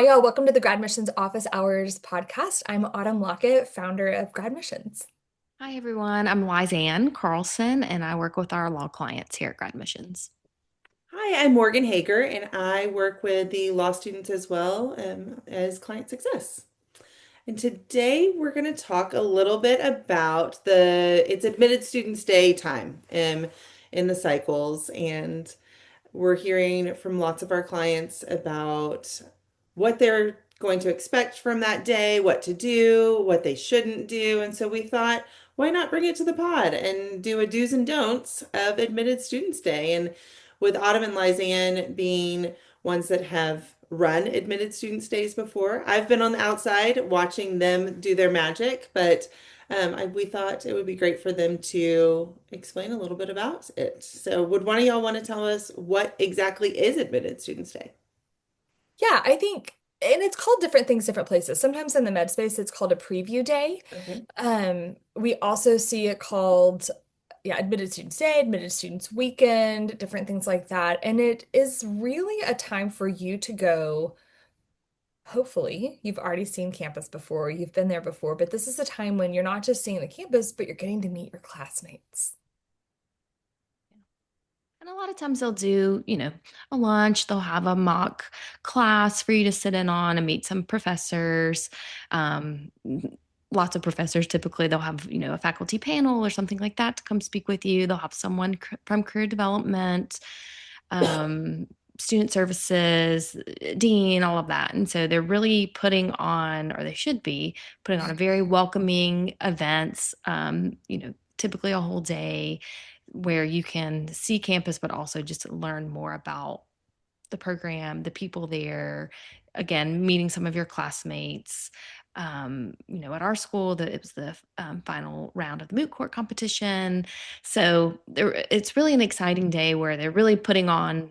Hi, y'all. Welcome to the GradMissions Office Hours podcast. I'm Autumn Lockett, founder of GradMissions. Hi, everyone. I'm Lisanne Carlson, and I work with our law clients here at GradMissions. Hi, I'm Morgan Hager, and I work with the law students as well as client success. And today we're going to talk a little bit about it's Admitted Students Day time in the cycles, and we're hearing from lots of our clients about what they're going to expect from that day, what to do, what they shouldn't do. And so we thought, why not bring it to the pod and do a do's and don'ts of Admitted Students Day? And with Autumn and Lisanne being ones that have run Admitted Students Days before, I've been on the outside watching them do their magic, but we thought it would be great for them to explain a little bit about it. So, would one of y'all want to tell us what exactly is Admitted Students Day? Yeah, I think, and it's called different things different places. Sometimes in the med space, it's called a preview day. Okay. We also see it called, yeah, Admitted Students Day, Admitted Students Weekend, different things like that. And it is really a time for you to go. Hopefully, you've already seen campus before, you've been there before, but this is a time when you're not just seeing the campus, but you're getting to meet your classmates. And a lot of times they'll do, a lunch, they'll have a mock class for you to sit in on and meet some professors. Um, Lots of professors typically they'll have, a faculty panel or something like that to come speak with you. They'll have someone from career development, um, student services, dean, all of that. And so they're really putting on, or they should be putting on a very welcoming events, typically a whole day where you can see campus, but also just learn more about the program, the people there. Again, meeting some of your classmates. At our school, it was the final round of the moot court competition. So it's really an exciting day where they're really putting on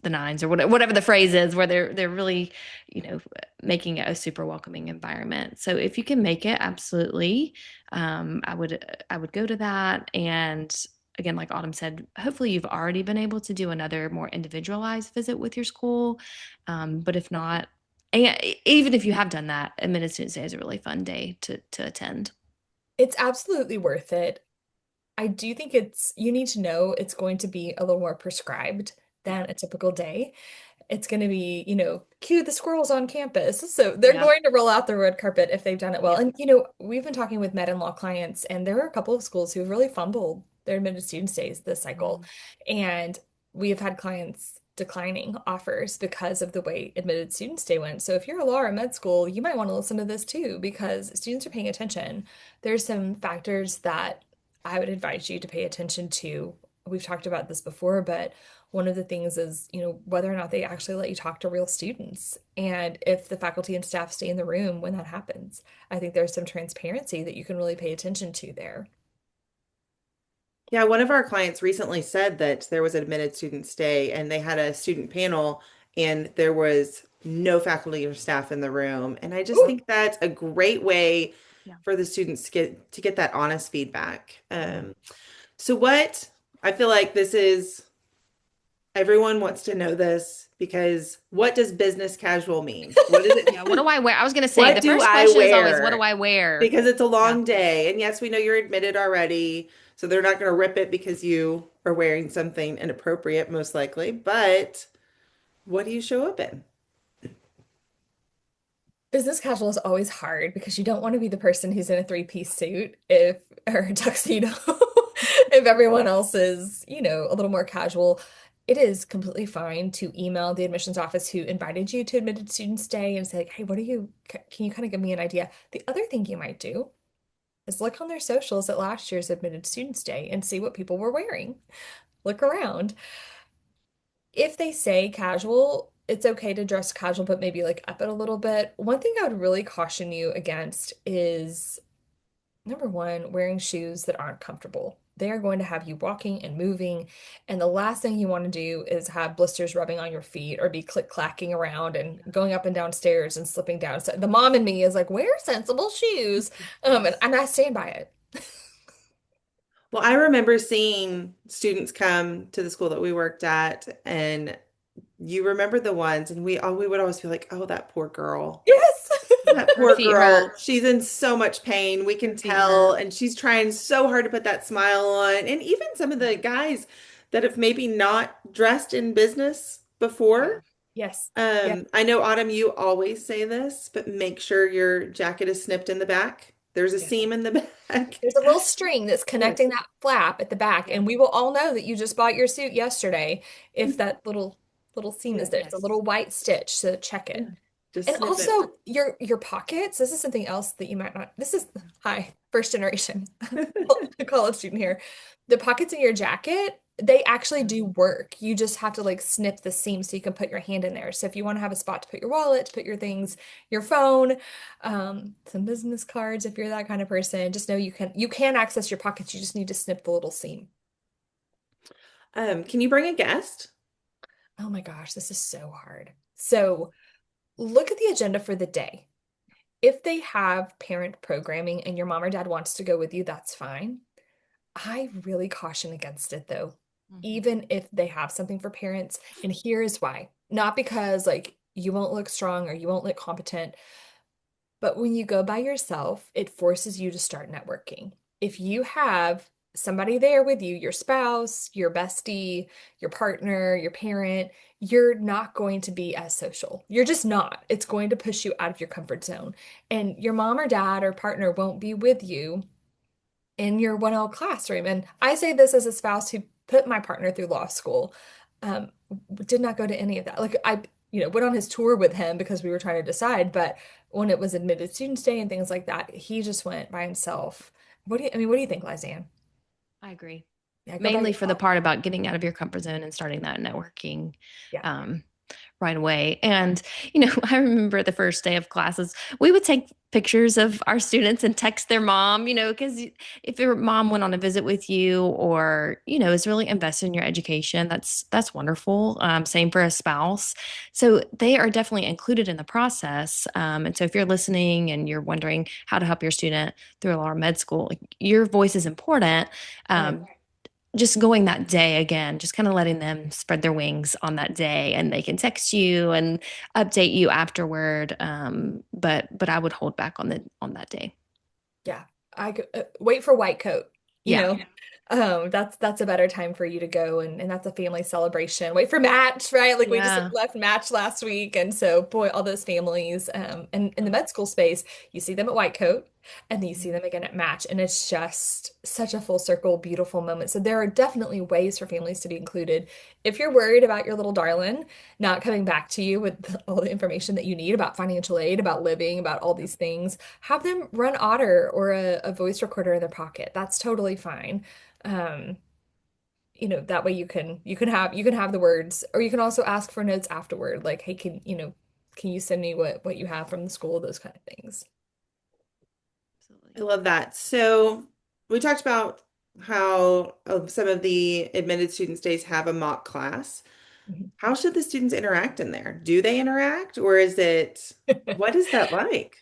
the nines or whatever the phrase is, where they're really, you know, making it a super welcoming environment. So if you can make it, absolutely, I would go to that. And again, like Autumn said, hopefully you've already been able to do another more individualized visit with your school. But if not, and even if you have done that, Admitted Students Day is a really fun day to attend. It's absolutely worth it. I do think you need to know it's going to be a little more prescribed Yeah. than a typical day. It's going to be, cue the squirrels on campus. So they're Yeah. going to roll out the red carpet if they've done it well. Yeah. And, we've been talking with med and law clients, and there are a couple of schools who have really fumbled their admitted student days this cycle. Mhm. And we have had clients declining offers because of the way admitted student day went. So if you're a law or a med school, you might want to listen to this too, because students are paying attention. There's some factors that I would advise you to pay attention to. We've talked about this before, but one of the things is, whether or not they actually let you talk to real students and if the faculty and staff stay in the room when that happens. I think there's some transparency that you can really pay attention to there. Yeah, one of our clients recently said that there was an admitted student stay and they had a student panel and there was no faculty or staff in the room. And I just Ooh. think that's a great way Yeah. for the students to get that honest feedback. So what I feel like this is everyone wants to know this because what does business casual mean? What is it? Yeah. What do I wear? I was going to say What the do first I question is always, what do wear? I wear? Because it's a Yeah. long day. And yes, we know you're admitted already. So they're not going to rip it because you are wearing something inappropriate, most likely. But what do you show up in? Business casual is always hard because you don't want to be the person who's in a three-piece suit if or a tuxedo if everyone else is, a little more casual. It is completely fine to email the admissions office who invited you to Admitted Students Day and say, like, hey, can you kind of give me an idea? The other thing you might do is look on their socials at last year's Admitted Students Day and see what people were wearing. Look around. If they say casual, it's okay to dress casual, but maybe like up it a little bit. One thing I would really caution you against is number one, wearing shoes that aren't comfortable. They are going to have you walking and moving, and the last thing you want to do is have blisters rubbing on your feet or be click-clacking around and going up and down stairs and slipping down. So the mom in me is like, wear sensible shoes. And, Yes. and I stand by it. Well, I remember seeing students come to the school that we worked at and you remember the ones, and we would always feel like, oh, that poor girl. Yes. That Her poor feet hurt. girl. She's in so much pain. We can Her feet tell. hurt. And she's trying so hard to put that smile on. And even some of the guys that have maybe not dressed in business Yeah. before. Yes. Yes. I know, Autumn, you always say this, but make sure your jacket is snipped in the back. There's a Yes. seam in the back. There's a little string that's connecting Yes. that flap at the back, Yeah. and we will all know that you just bought your suit yesterday if that little seam is Yeah. there. It's a Yes. little white stitch, so check Yeah. it. Just And snip it. also your pockets. This is something else that you might not. This is hi, first generation college student here. The pockets in your jacket, they actually do work. You just have to like snip the seam so you can put your hand in there. So if you want to have a spot to put your wallet, to put your things, your phone, some business cards, if you're that kind of person, just know you can access your pockets. You just need to snip the little seam. Can you bring a guest? Oh my gosh, this is so hard. So look at the agenda for the day. If they have parent programming and your mom or dad wants to go with you, that's fine. I really caution against it though, Mhm. even if they have something for parents. And here is why. Not because like you won't look strong or you won't look competent, but when you go by yourself, it forces you to start networking. If you have somebody there with you, your spouse, your bestie, your partner, your parent, you're not going to be as social. You're just not. It's going to push you out of your comfort zone. And your mom or dad or partner won't be with you in your 1L classroom. And I say this as a spouse who put my partner through law school, um, did not go to any of that. Like went on his tour with him because we were trying to decide, but when it was admitted students day and things like that, he just went by himself. What do you think, Lizanne? I agree. Yeah, go by Mainly for the yourself. part about getting out of your comfort zone and starting that networking. Yeah. Um, right away. And, I remember the first day of classes, we would take pictures of our students and text their mom, because if your mom went on a visit with you or, is really invested in your education, that's wonderful. Same for a spouse. So they are definitely included in the process. And so if you're listening and you're wondering how to help your student through our med school, like, your voice is important. Right. Just going that day again, just kind of letting them spread their wings on that day, and they can text you and update you afterward. But I would hold back on that day. Yeah. Wait for white coat, you Yeah. know. Yeah. That's a better time for you to go and that's a family celebration. Wait for match, right? Like we just Yeah. left match last week. And so boy, all those families, and in the med school space, you see them at white coat and then you see Mhm. them again at match. And it's just such a full circle, beautiful moment. So there are definitely ways for families to be included. If you're worried about your little darling not coming back to you with all the information that you need about financial aid, about living, about all these things, have them run Otter or a voice recorder in their pocket. That's totally fine. Um, that way you can have the words, or you can also ask for notes afterward. Like, hey, can you send me what you have from the school? Those kind of things. I Absolutely. love that. So we talked about how some of the admitted students days have a mock class. Mhm. How should the students interact in there? Do they interact, or what is that like?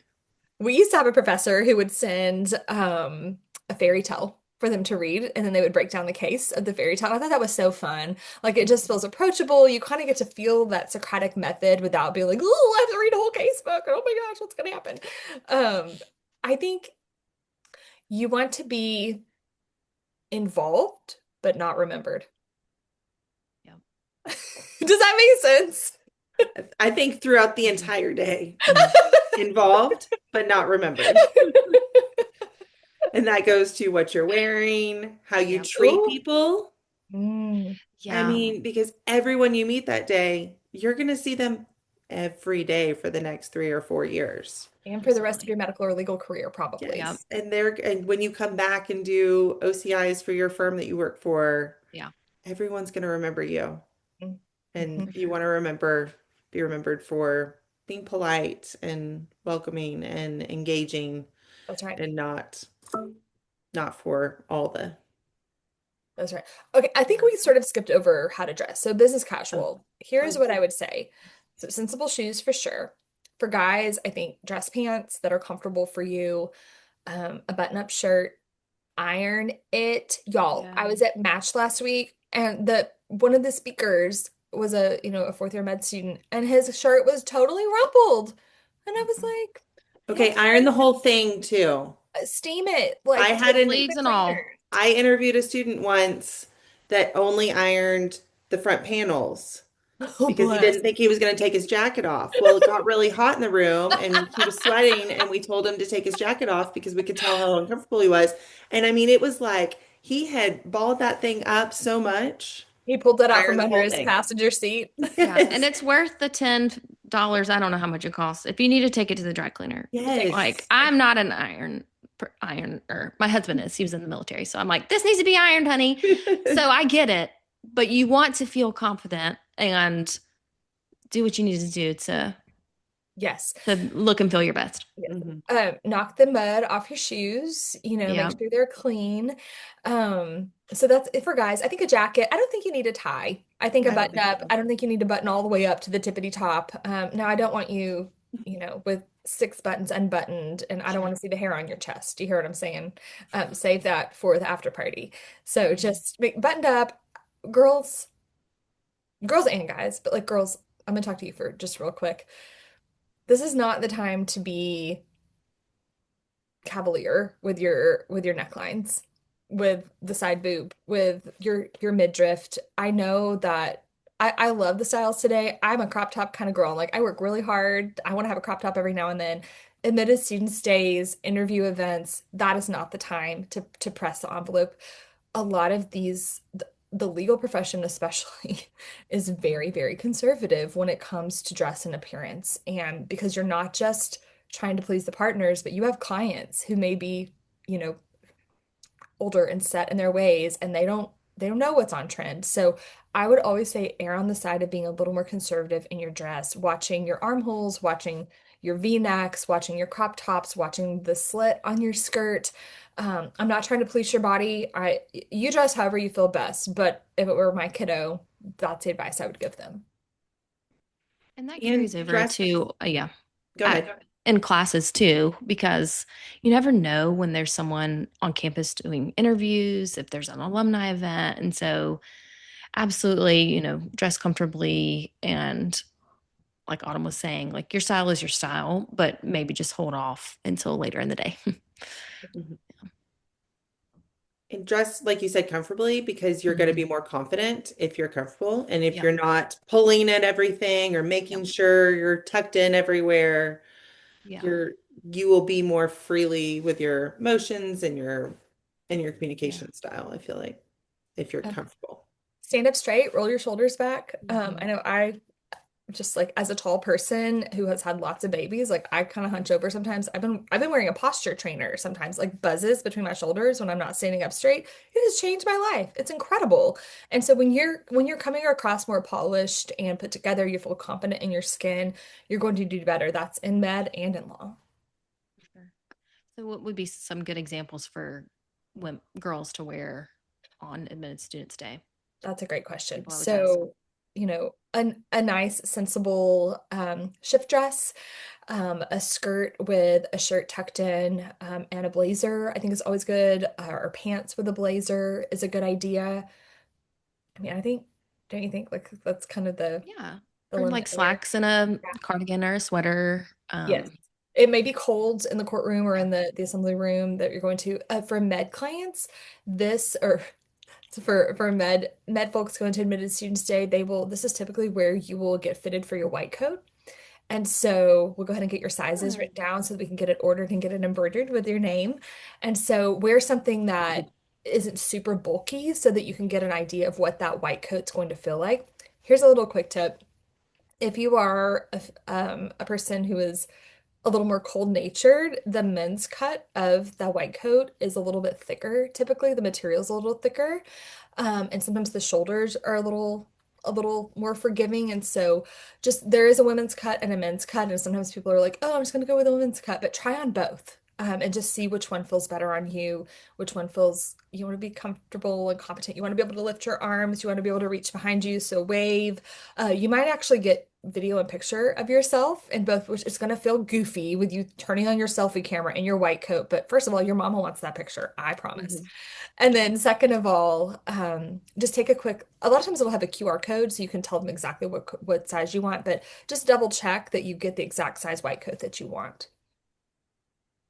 We used to have a professor who would send a fairy tale for them to read, and then they would break down the case of the fairy tale. I thought that was so fun. Like it just feels approachable. You kind of get to feel that Socratic method without being like, oh, I have to read a whole case book. Oh my gosh, what's gonna happen? I think you want to be involved, but not remembered. Yeah. Does that make sense? I think throughout the Mhm. entire day, involved but not remembered. And that goes to what you're wearing, how you Yeah. treat Ooh. people. Mm. I Yeah. mean, because everyone you meet that day, you're going to see them every day for the next 3 or 4 years. And for the rest of Absolutely. your medical or legal career, probably. Yeah. Yes. And when you come back and do OCIs for your firm that you work for, Yeah. everyone's going to remember you. And Mhm. you want to be remembered for being polite and welcoming and engaging That's right. and not for all the That's right. Okay, I think we sort of skipped over how to dress. So business oh, casual. Here's oh, what I would say. So sensible shoes for sure. For guys, I think dress pants that are comfortable for you, a button-up shirt, iron it. Y'all, Yeah. I was at Match last week and the one of the speakers was a fourth year med student, and his shirt was totally rumpled. And I was like, you don't Okay, have to iron the whole thing too. steam it, I like had take it an to Sleeves the and all. cleaners. I interviewed a student once that only ironed the front panels Oh, because he bless. didn't think he was going to take his jacket off. Well, it got really hot in the room and he was sweating, and we told him to take his jacket off because we could tell how uncomfortable he was. And I mean, it was like he had balled that thing up so much. He pulled that out Iron from the under whole his thing. passenger seat. Yeah, and Yes. it's worth the $10. I don't know how much it costs. If you need to take it to the dry cleaner. Like, Yes. I'm not an ironer. My husband is. He was in the military. So I'm like, this needs to be ironed, honey. So I get it. But you want to feel confident and do what you need to do Yes. to look and feel your best. Yes. Mhm. Knock the mud off your shoes, make Yeah. sure they're clean. So that's it for guys. I think a jacket, I don't think you need a tie. I think a I don't button think up, so. I don't think you need to button all the way up to the tippity top. Now I don't want you, with six buttons unbuttoned, and I don't Sure. want to see the hair on your chest. Do you hear what I'm saying? Save that for the after party. So Mhm. just make buttoned up, girls, girls and guys, but like girls, I'm gonna talk to you for just real quick. This is not the time to be cavalier with your necklines, with the side boob, with your midriff. I know that I love the styles today. I'm a crop top kind of girl. Like I work really hard. I want to have a crop top every now and then. Admitted student stays, interview events, that is not the time to press the envelope. A lot of the legal profession especially is very, very conservative when it comes to dress and appearance. And because you're not just trying to please the partners, but you have clients who may be, you know, older and set in their ways, and they don't know what's on trend. So I would always say err on the side of being a little more conservative in your dress, watching your armholes, watching your V-necks, watching your crop tops, watching the slit on your skirt. I'm not trying to police your body. You dress however you feel best, but if it were my kiddo, that's the advice I would give them. And that carries And over dress, to, yeah, go uh, ahead. in classes too, because you never know when there's someone on campus doing interviews, if there's an alumni event. And so, absolutely, dress comfortably. And like Autumn was saying, like your style is your style, but maybe just hold off until later in the day. Mhm. And dress, like you said, comfortably because you're going to Mhm. be more confident if you're comfortable. And if Yeah. you're not pulling at everything or Yeah. making sure you're tucked in everywhere, Yeah. you're you will be more freely with your motions and your Yeah. communication style, I feel like, if you're Um, comfortable. Stand up straight, roll your shoulders back. I Mhm. know I just like as a tall person who has had lots of babies, like I kind of hunch over sometimes. I've been wearing a posture trainer sometimes, like buzzes between my shoulders when I'm not standing up straight. It has changed my life. It's incredible. And so when you're coming across more polished and put together, you feel confident in your skin, you're going to do better. That's in med and in law. Sure. So, what would be some good examples for girls to wear on Admitted Students Day? That's a great question. People always ask. So, a nice, sensible shift dress, a skirt with a shirt tucked in, and a blazer, I think is always good. Or pants with a blazer is a good idea. I mean, don't you think like that's kind of Yeah. the Or limit like there? slacks and a Yeah. cardigan or a sweater. Yes. It may be cold in the courtroom or in the assembly room that you're going to. For med clients, for med folks going to admitted students day, this is typically where you will get fitted for your white coat. And so we'll go ahead and get your sizes Yeah. written down so that we can get it ordered and get it embroidered with your name. And so wear something that isn't super bulky so that you can get an idea of what that white coat's going to feel like. Here's a little quick tip. If you are a person who is a little more cold natured, the men's cut of the white coat is a little bit thicker. Typically, the material is a little thicker. And sometimes the shoulders are a little more forgiving. And so just there is a women's cut and a men's cut. And sometimes people are like, oh, I'm just gonna go with a women's cut, but try on both. And just see which one feels better on you, which one feels you want to be comfortable and competent. You want to be able to lift your arms, you want to be able to reach behind you, so wave. You might actually get video and picture of yourself in both, which is going to feel goofy with you turning on your selfie camera in your white coat. But first of all, your mama wants that picture, I promise. Mhm. And then second of all, just take a quick, a lot of times it'll have a QR code so you can tell them exactly what size you want, but just double check that you get the exact size white coat that you want.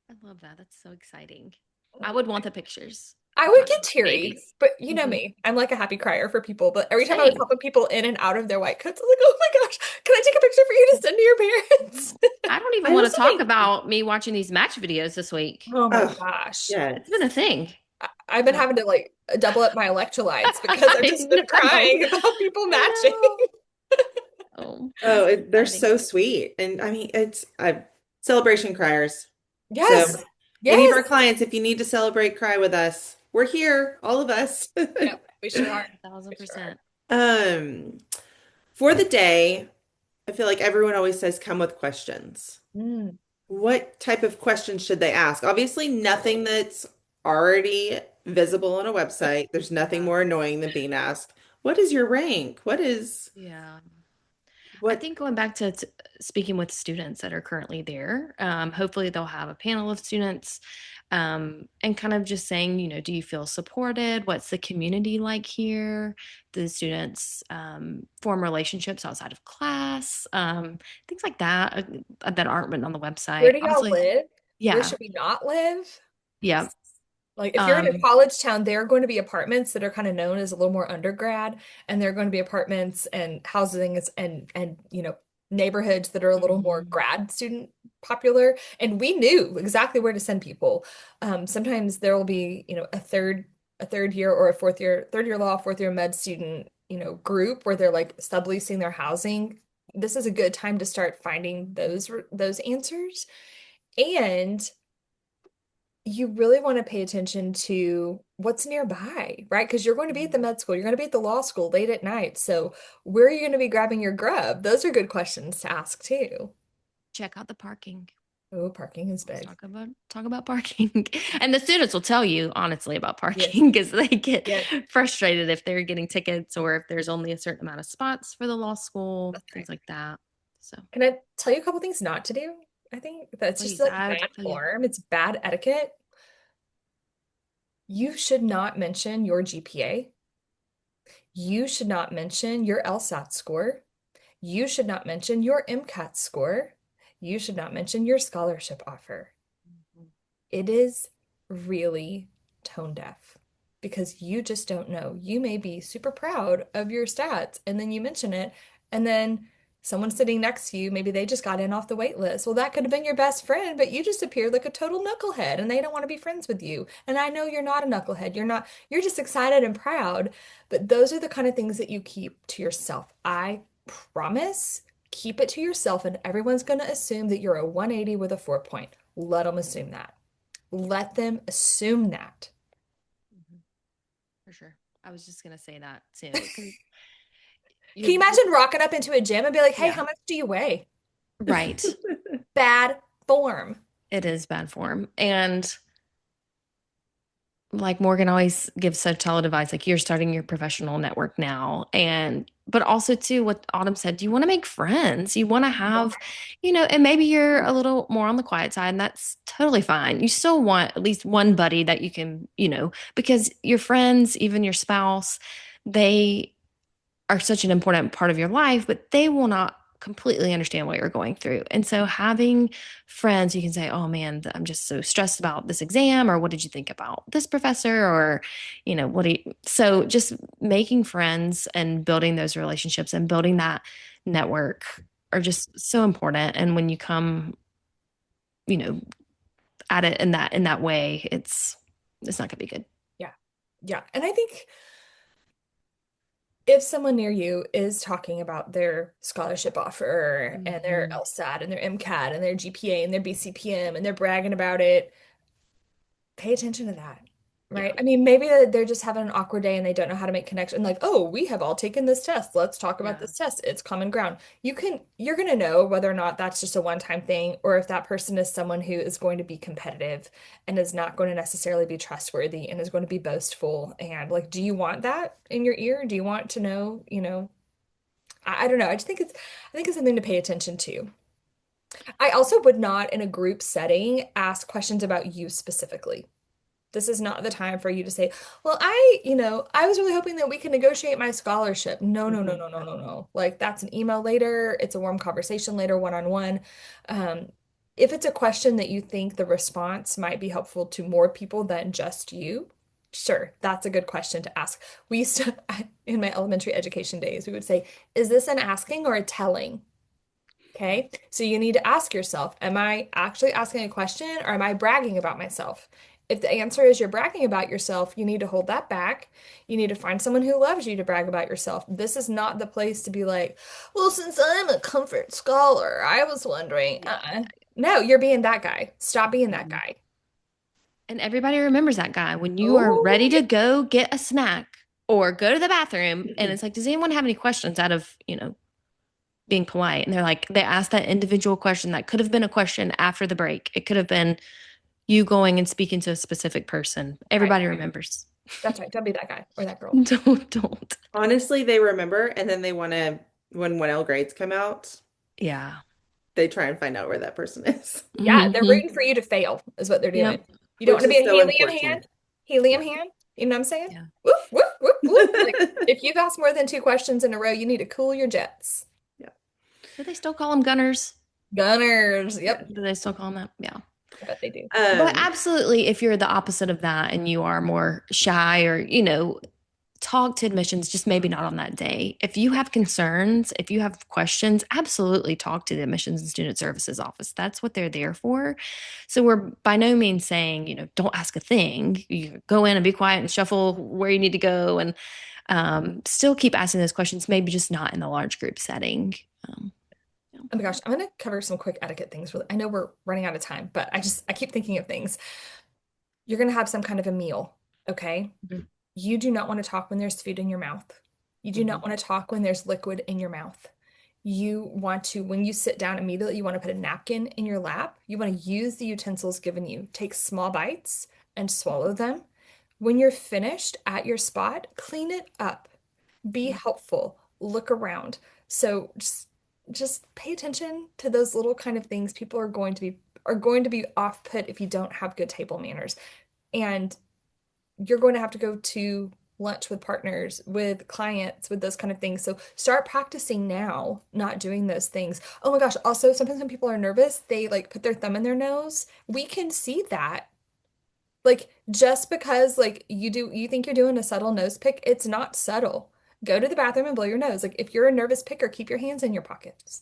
I love that. That's so exciting. I would want the pictures. I I'm would talking get teary, babies. but you know Hmm. me. I'm like a happy crier for people. But every time I was Same. helping people in and out of their white coats, I was like, oh my gosh, can I take a picture for you to send to your parents? I don't even I want to also talk think, about me watching these match videos this week. Oh my oh, gosh. It's been a yes. thing. I've been Oh. having to like double up my electrolytes because I've I just been know. crying about people I matching. know. Oh, Oh, they're exciting. so sweet. And I mean, it's celebration criers. So Yes. any of Yes. our clients, if you need to celebrate, cry with us. We're here, all of us. Yep. We sure are. A thousand We sure are. percent. Um, for the day, I feel like everyone always says come with questions. Mm. What type of questions should they ask? Obviously, nothing that's already visible on a website. There's nothing Yeah. more annoying than being asked, what is your rank? Yeah. I What? think going back to speaking with students that are currently there, hopefully they'll have a panel of students and kind of just saying, do you feel supported? What's the community like here? Do the students form relationships outside of class? Things like that that aren't written on the Where website. do y'all Obviously, live? Where yeah, should we not live? yeah. Like if you're in a Um, college town, there are going to be apartments that are kind of known as a little more undergrad, and there are going to be apartments and housing and neighborhoods that are a little more mhm. grad student popular. And we knew exactly where to send people. Sometimes there will be, a third year or a fourth year, third year law, fourth year med student, group where they're like subleasing their housing. This is a good time to start finding those answers. And you really want to pay attention to what's nearby, right? Because you're going to be at the med school, you're going to be at the law school late at night. So, where are you going to be grabbing your grub? Those are good questions to ask too. Check out the parking. Oh, parking is Let's big. talk about parking. And the students will tell you honestly about Yes. parking because they get Yes. frustrated if they're getting tickets or if there's only a certain amount of spots for the law school, That's right. things like that. So Can I tell you a couple things not to do? I think that's just please, like I bad yeah. form. It's bad etiquette. You should not mention your GPA. You should not mention your LSAT score. You should not mention your MCAT score. You should not mention your scholarship offer. It is really tone deaf because you just don't know. You may be super proud of your stats and then you mention it, and then someone sitting next to you, maybe they just got in off the wait list. Well, that could have been your best friend, but you just appeared like a total knucklehead and they don't want to be friends with you. And I know you're not a knucklehead. You're just excited and proud, but those are the kind of things that you keep to yourself. I promise. Keep it to yourself, and everyone's going to assume that you're a 180 with a 4 point. Let them assume that. Let them assume that. Mhm. For sure. I was just gonna say that too because Can you you imagine rocking up into a gym and be like, hey, yeah, how much do you weigh? right. Bad form. It is bad form. And like Morgan always gives such solid advice, like you're starting your professional network now. And, but also too, what Autumn said, you want to make friends. You want to have, and maybe you're a little more on the quiet side, and that's totally fine. You still want at least one buddy that you can, because your friends, even your spouse, they are such an important part of your life, but they will not completely understand what you're going through. And so having friends you can say, "Oh man, I'm just so stressed about this exam," or "What did you think about this professor?" or, what do you so just making friends and building those relationships and building that network are just so important. And when you come, you know, at it in that way, it's not gonna be good. Yeah. Yeah. And I think if someone near you is talking about their scholarship offer and their Mhm. LSAT and their MCAT and their GPA and their BCPM and they're bragging about it, pay attention to that. Yeah. Right. I mean, maybe they're just having an awkward day and they don't know how to make connection. Like, oh, we have all taken this test. Let's talk about Yeah. this test. It's common ground. You're going to know whether or not that's just a one-time thing or if that person is someone who is going to be competitive and is not going to necessarily be trustworthy and is going to be boastful. And like, do you want that in your ear? Do you want to know, I don't know. I think it's something to pay attention to. I also would not, in a group setting, ask questions about you specifically. This is not the time for you to say, well, I was really hoping that we could negotiate my scholarship. No, no, no, Mhm. no, no, no, no. Like that's an email later. It's a warm conversation later, one-on-one. Um, if it's a question that you think the response might be helpful to more people than just you, sure, that's a good question to ask. We used to, in my elementary education days, we would say, is this an asking or a telling? Okay, so you need to ask yourself, am I actually asking a question or am I bragging about myself? If the answer is you're bragging about yourself, you need to hold that back. You need to find someone who loves you to brag about yourself. This is not the place to be like, well, since I'm a comfort scholar, I was wondering. Yeah. No, you're being that guy. Stop being that Mhm. guy. And everybody remembers that guy when you are Oh, ready to yeah. go get a snack or go to the bathroom. And Mhm. it's like, does anyone have any questions out of, being polite? And they're like, they ask that individual question that could have been a question after the break. It could have been you going and speaking to a specific person. Right. Everybody remembers. That's right. Don't be that guy or that girl. Don't. Honestly, they remember, and then they want to, when 1L grades come out, Yeah. they try and find out where that person is, Yeah, they're Hmm. rooting for you to fail, is what they're doing. Yep. You don't want which to be is a so helium hand? unfortunate. Helium Yeah. hand? You know what I'm saying? Yeah. Whoop, whoop, whoop, whoop. Like, if you've asked more than two questions in a row, you need to cool your jets. Yeah. Do they still call them gunners? Gunners. Yeah. Yep. Do they still call them that? Yeah. I bet they do. But Um, absolutely, if you're the opposite of that and you are more shy or, talk to admissions, just maybe not on that day. If you have concerns, if you have questions, absolutely talk to the admissions and student services office. That's what they're there for. So we're by no means saying, don't ask a thing. You go in and be quiet and shuffle where you need to go and still keep asking those questions, maybe just not in the large group setting. Um, yeah. Oh my gosh, I'm gonna cover some quick etiquette things. I know we're running out of time, but I keep thinking of things. You're gonna have some kind of a meal, okay? Mhm. You do not want to talk when there's food in your mouth. You do not mhm. want to talk when there's liquid in your mouth. You want to, when you sit down immediately, you want to put a napkin in your lap. You want to use the utensils given you. Take small bites and swallow them. When you're finished at your spot, clean it up. Be helpful. Look around. So just pay attention to those little kind of things. People are going to be off put if you don't have good table manners. And you're going to have to go to lunch with partners, with clients, with those kind of things. So start practicing now, not doing those things. Oh my gosh, also sometimes when people are nervous, they like put their thumb in their nose. We can see that. Like just because like you think you're doing a subtle nose pick, it's not subtle. Go to the bathroom and blow your nose. Like if you're a nervous picker, keep your hands in your pockets.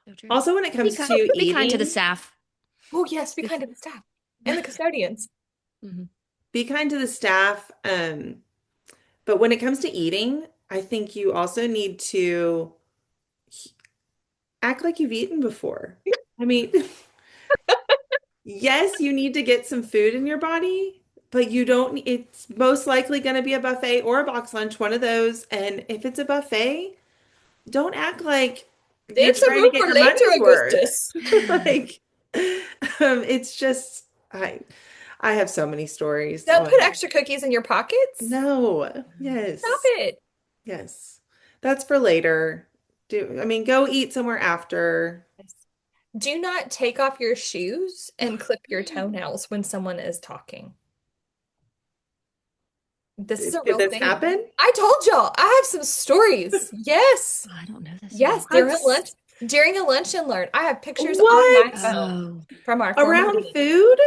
So true. Also, when it Be comes kind, to be kind to the eating, staff. Oh yes, be If, kind to the staff and the custodians. Mhm. be kind to the staff. But when it comes to eating, I think you also need to act like you've eaten before. I mean, yes, you need to get some food in your body, but you don't, it's most likely going to be a buffet or a box lunch, one of those. And if it's a buffet, don't act like you're There's some trying to room get for your later, money's worth. Augustus. Like, it's just, I have so many stories Don't put on, extra cookies in your pockets. no, Stop yes, it. yes. That's for later. I mean, go eat somewhere after. Yes. Do not take off your shoes and clip your toenails when someone is talking. This is a Did real this thing. happen? I told y'all, I have some stories. Yes. I don't know this Yes, one. during a lunch and learn. I have pictures on my What? phone Oh, from our former Around dean. food?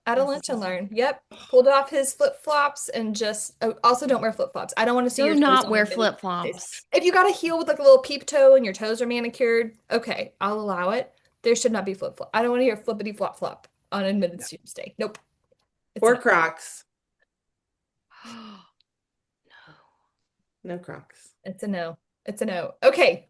At a this lunch and is learn. Yep. Pulled off his flip-flops and just also don't wear flip-flops. I don't want to see do your toes not on wear anybody flip else's. flops. If you got a heel with like a little peep toe and your toes are manicured, okay, I'll allow it. There should not be flip-flop. I don't want to hear flippity flop flop on admitted No. students day. Nope. It's Or no. Crocs? No. No Crocs. It's a no. It's a no. Okay.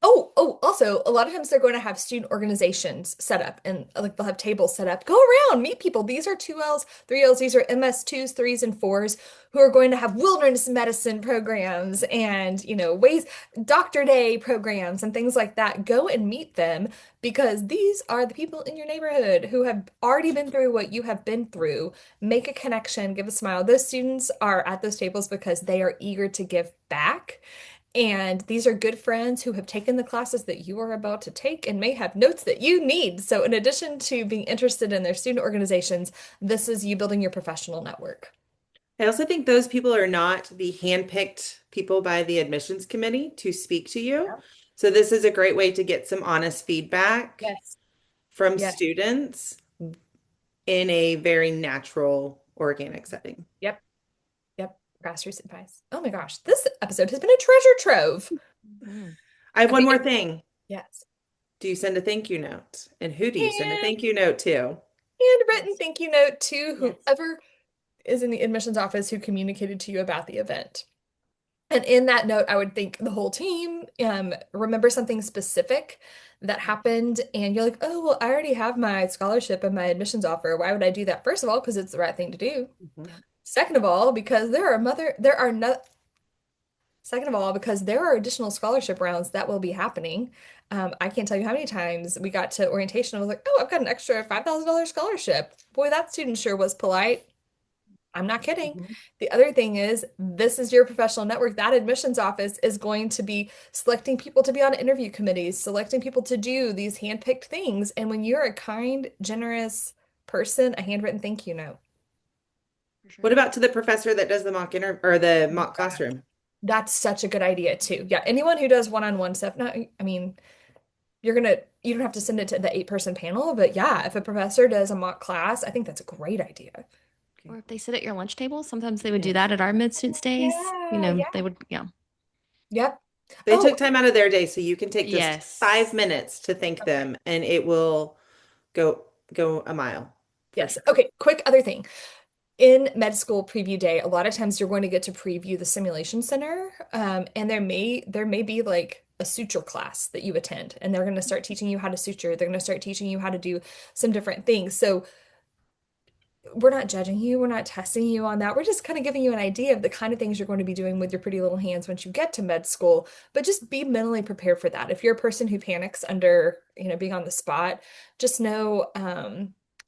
Oh, Oh, also, a lot of times they're going to have student organizations set up and like they'll have tables set up. Go around, meet people. These are 2Ls, 3Ls, these are MS2s, threes, and fours who are going to have wilderness medicine programs and, ways, Doctor Day programs and things like that. Go and meet them because these are the people in your neighborhood who have already been through what you have been through. Make a connection, give a smile. Those students are at those tables because they are eager to give back. And these are good friends who have taken the classes that you are about to take and may have notes that you need. So, in addition to being interested in their student organizations, this is you building your professional network. I also think those people are not the handpicked people by the admissions committee to speak to you. Yeah. So this is a great way to get some honest feedback Yes. from Yes. students in a very natural, organic setting. Yep. Yep. Grassroots advice. Oh my gosh, this episode has been a treasure trove. Mm. I have I one think more it, thing. yes. Do you send a thank you note? And who do you send a And thank you note to? handwritten Yes. thank you note to Yes. whoever is in the admissions office who communicated to you about the event. And in that note, I would thank the whole team. Remember something specific that happened, and you're like, oh, well, I already have my scholarship and my admissions offer. Why would I do that? First of all, because it's the right thing to do. Mhm. Yeah. Second of all, because there are no, second of all, because there are additional scholarship rounds that will be happening. I can't tell you how many times we got to orientation. I was like, oh, I've got an extra $5,000 scholarship. Boy, that student sure was polite. I'm not kidding. Mhm. The other thing is, this is your professional network. That admissions office is going to be selecting people to be on interview committees, selecting people to do these handpicked things. And when you're a kind, generous person, a handwritten thank you note. For What sure. about to the professor that does the mock inter or the Oh my mock gosh. classroom? That's such a good idea too. Yeah, anyone who does one-on-one stuff, not, I mean, you don't have to send it to the 8-person panel, but yeah, if a professor does a mock class, I think that's a great idea. Okay. Or if they sit at your lunch table, sometimes they would do Yes. that at our mid students days. Yeah, They yeah. would, yeah. Yep. They Oh, took time out of their day, so you can take just Yes. 5 minutes to thank okay. them, and it will go a mile for Yes. sure. Okay, quick other thing. In med school preview day, a lot of times you're going to get to preview the simulation center, and there may be like a suture class that you attend, and they're going to start teaching you how to suture. They're going to start teaching you how to do some different things. So we're not judging you, we're not testing you on that. We're just kind of giving you an idea of the kind of things you're going to be doing with your pretty little hands once you get to med school. But just be mentally prepared for that. If you're a person who panics under, being on the spot, just know,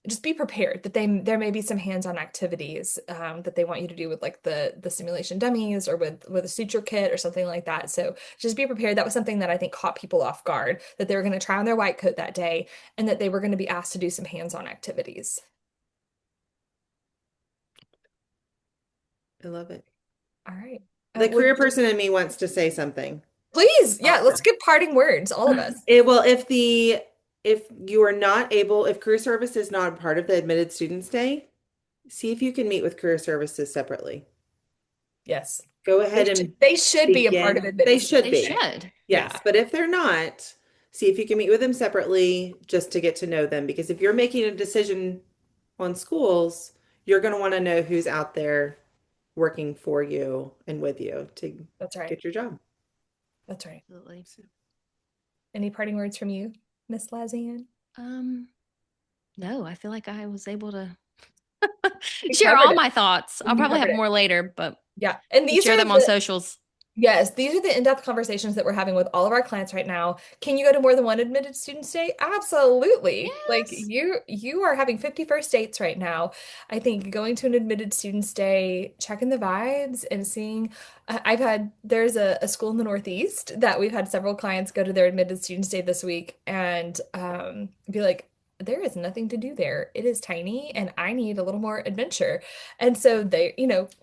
just be prepared that there may be some hands-on activities that they want you to do with like the simulation dummies or with a suture kit or something like that. So just be prepared. That was something that I think caught people off guard, that they were going to try on their white coat that day and that they were going to be asked to do some hands-on activities. I love it. All right. The Would career person in me wants to say something. please, yeah, let's Awesome. give parting words, all of us. Well, if you are not able, if career service is not part of the admitted students day, see if you can meet with career services separately. Yes. Go They ahead should and they should be a part of begin. They admitted should They students be. day. should. Yeah, Yes, but if they're not, see if you can meet with them separately just to get to know them. Because if you're making a decision on schools, you're going to want to know who's out there working for you and with you to that's right. get your job. That's right. Absolutely. So, Any parting words from you, Miss Lazian? Um, no, I feel like I was able to We share covered all it. my thoughts. I'll We probably covered have it. more later, but Yeah. And can these share are them on the socials. Yes, these are the in-depth conversations that we're having with all of our clients right now. Can you go to more than one admitted student day? Absolutely. Like Yes. you are having 51st dates right now. I think going to an admitted students day, checking the vibes and seeing there's a school in the Northeast that we've had several clients go to their admitted students day this week and be like, there is nothing to do there. It is tiny and I need a little more adventure. And so they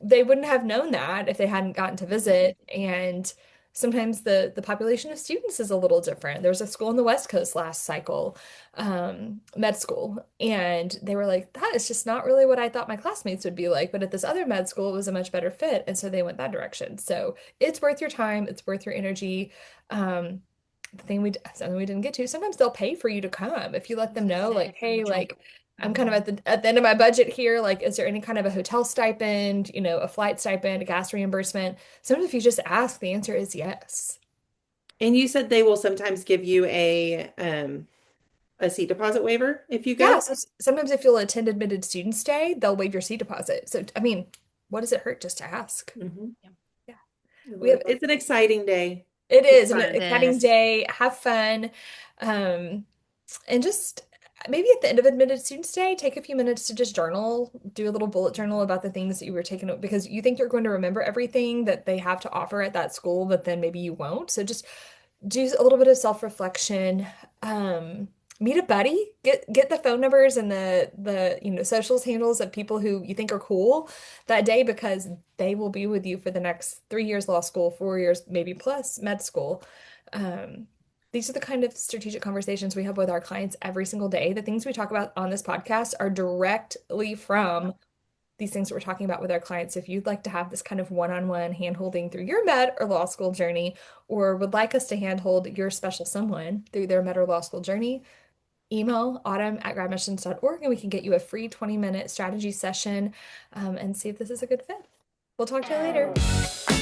wouldn't have known that if they hadn't gotten to visit. And sometimes the population of students is a little different. There was a school on the West Coast last cycle, med school, and they were like, that is just not really what I thought my classmates would be like. But at this other med school, it was a much better fit. And so they went that direction. So it's worth your time, it's worth your energy. Um, something we didn't get to, sometimes they'll pay for you to come if you I let was them gonna know, like, say. hey, like I'm kind of Mhm. at the end of my budget here. Like, is there any kind of a hotel stipend, a flight stipend, a gas reimbursement? Sometimes if you just ask, the answer is yes. And you said they will sometimes give you a seat deposit waiver if you Yeah, go? so sometimes if you'll attend admitted student stay, they'll waive your seat deposit. So, I mean, what does it hurt just to ask? Hmm. Yeah. Yeah. We Well, have it's an exciting day. It It's is an fun. It exciting is. day. Have fun. Um, and just maybe at the end of admitted student stay, take a few minutes to just journal, do a little bullet journal about the things that you were taking because you think you're going to remember everything that they have to offer at that school, but then maybe you won't. So just do a little bit of self-reflection. Um, Meet a buddy. Get the phone numbers and the socials handles of people who you think are cool that day because they will be with you for the next 3 years law school, 4 years maybe plus med school. Um, these are the kind of strategic conversations we have with our clients every single day. The things we talk about on this podcast are directly from these things that we're talking about with our clients. If you'd like to have this kind of one-on-one hand-holding through your med or law school journey, or would like us to handhold your special someone through their med or law school journey, email autumn@gradmissions.org and we can get you a free 20-minute strategy session and see if this is a good fit. We'll talk to you later.